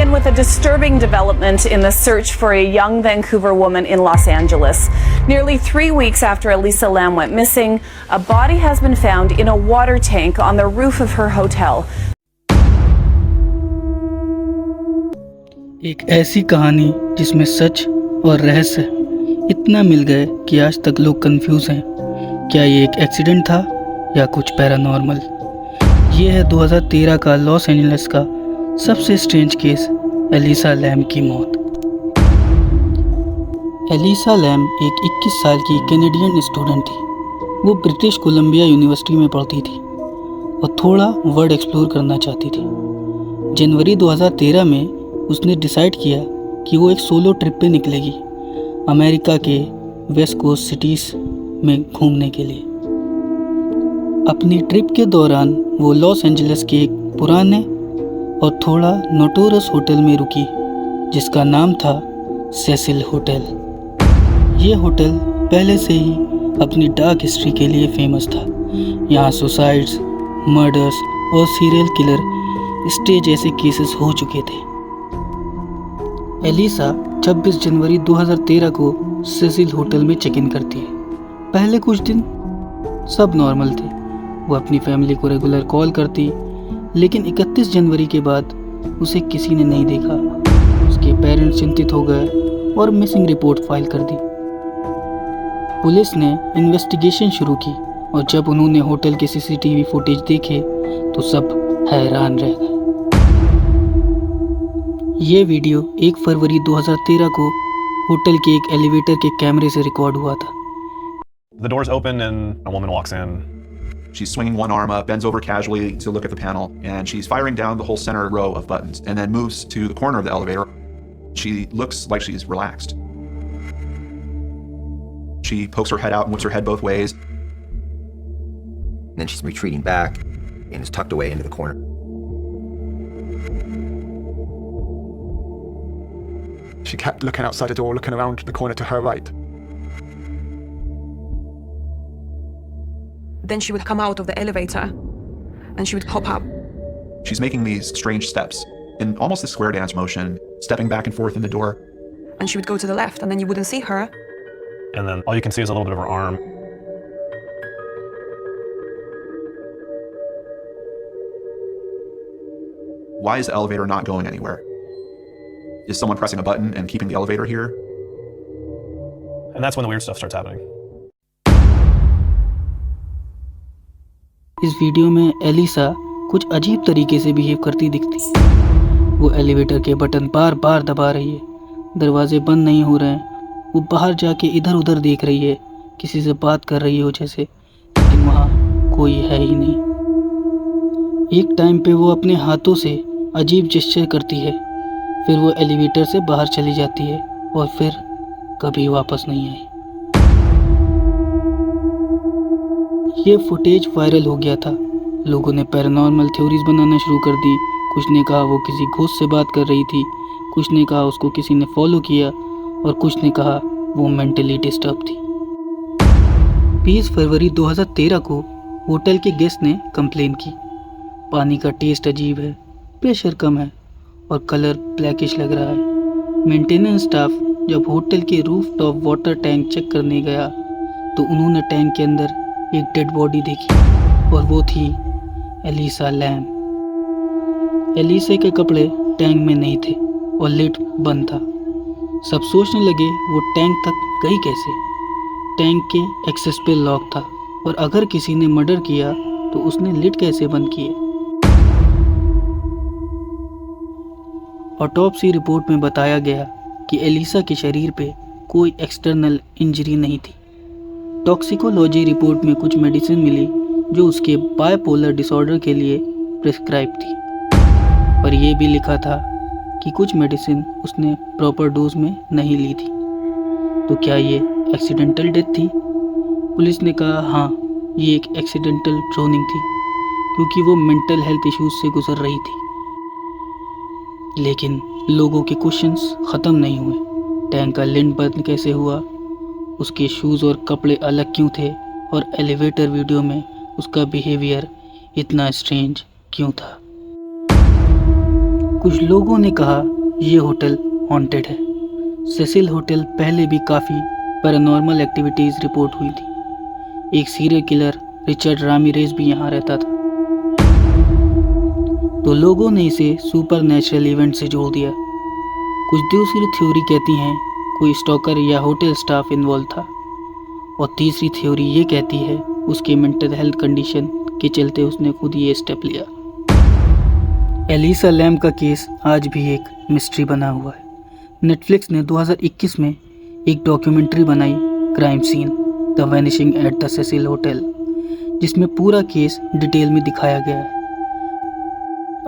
begin with a disturbing development in the search for a young Vancouver woman in Los Angeles. Nearly 3 weeks after Elisa Lam went missing, a body has been found in a water tank on the roof of her hotel. एक ऐसी कहानी जिसमें सच और रहस्य इतना मिल गए कि आज तक लोग कंफ्यूज हैं। क्या ये एक एक्सीडेंट था या कुछ पैरानॉर्मल? ये है 2013 का लॉस एंजलिस का सबसे स्ट्रेंज केस, एलिसा लैम की मौत। एलिसा लैम एक 21 साल की कैनेडियन स्टूडेंट थी। वो ब्रिटिश कोलंबिया यूनिवर्सिटी में पढ़ती थी और थोड़ा वर्ल्ड एक्सप्लोर करना चाहती थी। जनवरी 2013 में उसने डिसाइड किया कि वो एक सोलो ट्रिप पे निकलेगी अमेरिका के वेस्ट कोस्ट सिटीज़ में घूमने के लिए। अपनी ट्रिप के दौरान वो लॉस एंजलिस के एक पुराने और थोड़ा नोटोरस होटल में रुकी जिसका नाम था सेसिल होटल। ये होटल पहले से ही अपनी डार्क हिस्ट्री के लिए फेमस था। यहाँ सुसाइड्स, मर्डर्स और सीरियल किलर स्टेज ऐसे केसेस हो चुके थे। एलिसा 26 जनवरी 2013 को सेसिल होटल में चेक इन करती है। पहले कुछ दिन सब नॉर्मल थे। वो अपनी फैमिली को रेगुलर कॉल करती, लेकिन 31 जनवरी के बाद उसे किसी ने नहीं देखा। उसके पेरेंट्स चिंतित हो गए और मिसिंग रिपोर्ट फाइल कर दी। पुलिस ने इन्वेस्टिगेशन शुरू की और जब उन्होंने होटल के सीसीटीवी फुटेज देखे तो सब हैरान रह गए। ये वीडियो 1 फरवरी 2013 को होटल के एक एलिवेटर के कैमरे से रिकॉर्ड हुआ था। The doors open and a woman walks in. She's swinging one arm up, bends over casually to look at the panel, and she's firing down the whole center row of buttons, and then moves to the corner of the elevator. She looks like she's relaxed. She pokes her head out and whips her head both ways. Then she's retreating back and is tucked away into the corner. She kept looking outside the door, looking around the corner to her right. Then she would come out of the elevator and she would pop up. She's making these strange steps in almost a square dance motion, stepping back and forth in the door. And she would go to the left and then you wouldn't see her. And then all you can see is a little bit of her arm. Why is the elevator not going anywhere? Is someone pressing a button and keeping the elevator here? And that's when the weird stuff starts happening. इस video में Elisa कुछ अजीब तरीके से behave करती दिखती। वो elevator के बटन बार बार दबा रही है, दरवाजे बंद नहीं हो रहे हैं। वो बाहर जाके इधर उधर देख रही है, किसी से बात कर रही हो जैसे, लेकिन वहाँ कोई है ही नहीं। एक टाइम पे वो अपने हाथों से अजीब जेस्चर करती है, फिर वो एलिवेटर से बाहर चली जाती है और फिर कभी वापस नहीं आई। ये फुटेज वायरल हो गया था। लोगों ने पैरानॉर्मल थ्योरीज बनाना शुरू कर दी। कुछ ने कहा वो किसी घोस्ट से बात कर रही थी, कुछ ने कहा उसको किसी ने फॉलो किया और कुछ ने कहा वो मेंटली डिस्टर्ब थी। 20 फरवरी 2013 को होटल के गेस्ट ने कंप्लेन की। पानी का टेस्ट अजीब है, प्रेशर कम है और कलर ब्लैकिश लग रहा है। मेंटेनेंस स्टाफ जब होटल के roof top water tank check करने गया तो उन्होंने टैंक के अंदर एक डेड बॉडी देखी और वो थी एलिसा लैम। एलिसा के कपड़े टैंक में नहीं थे और लिड बंद था। सब सोचने लगे वो टैंक तक गई कैसे। टैंक के एक्सेस पे लॉक था और अगर किसी ने मर्डर किया तो उसने लिड कैसे बंद किए। ऑटोप्सी रिपोर्ट में बताया गया कि एलिसा के शरीर पे कोई एक्सटर्नल इंजरी नहीं थी। टॉक्सिकोलॉजी रिपोर्ट में कुछ मेडिसिन मिली जो उसके बायपोलर डिसऑर्डर के लिए प्रिस्क्राइब थी, पर यह भी लिखा था कि कुछ मेडिसिन उसने प्रॉपर डोज में नहीं ली थी। तो क्या ये एक्सीडेंटल डेथ थी? पुलिस ने कहा हाँ, ये एक एक्सीडेंटल ड्रोनिंग थी क्योंकि वो मेंटल हेल्थ इश्यूज से गुजर रही थी। लेकिन लोगों के क्वेश्चंस ख़त्म नहीं हुए। टैंक का लिड बंद कैसे हुआ, उसके शूज़ और कपड़े अलग क्यों थे और एलिवेटर वीडियो में उसका बिहेवियर इतना स्ट्रेंज क्यों था। कुछ लोगों ने कहा ये होटल हॉन्टेड है। सेसिल होटल पहले भी काफ़ी पैरानॉर्मल एक्टिविटीज़ रिपोर्ट हुई थी। एक सीरियल किलर रिचर्ड रामिरेज भी यहाँ रहता था। तो लोगों ने इसे सुपर नेचुरल इवेंट से जोड़ दिया। कुछ दूसरी थ्योरी कहती हैं कोई स्टॉकर या होटल स्टाफ इन्वॉल्व था, और तीसरी थ्योरी ये कहती है उसके मेंटल हेल्थ कंडीशन के चलते उसने खुद ये स्टेप लिया। एलिसा लैम का केस आज भी एक मिस्ट्री बना हुआ है। नेटफ्लिक्स ने 2021 में एक डॉक्यूमेंट्री बनाई, crime scene the vanishing at the Cecil hotel, जिसमें पूरा केस डिटेल में दिखाया गया है।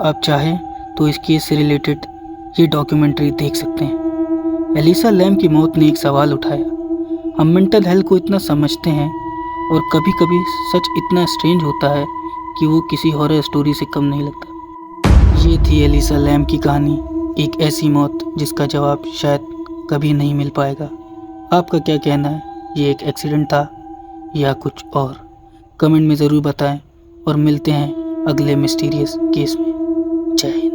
आप चाहें तो इस केस से रिलेटेड ये डॉक्यूमेंट्री देख सकते हैं। एलिसा लैम की मौत ने एक सवाल उठाया। हम मेंटल हेल्थ को इतना समझते हैं और कभी कभी सच इतना स्ट्रेंज होता है कि वो किसी हॉरर स्टोरी से कम नहीं लगता। ये थी एलिसा लैम की कहानी, एक ऐसी मौत जिसका जवाब शायद कभी नहीं मिल पाएगा। आपका क्या कहना है, ये एक एक्सीडेंट था या कुछ और? कमेंट में ज़रूर बताएं और मिलते हैं अगले मिस्टीरियस केस में। जय हिंद।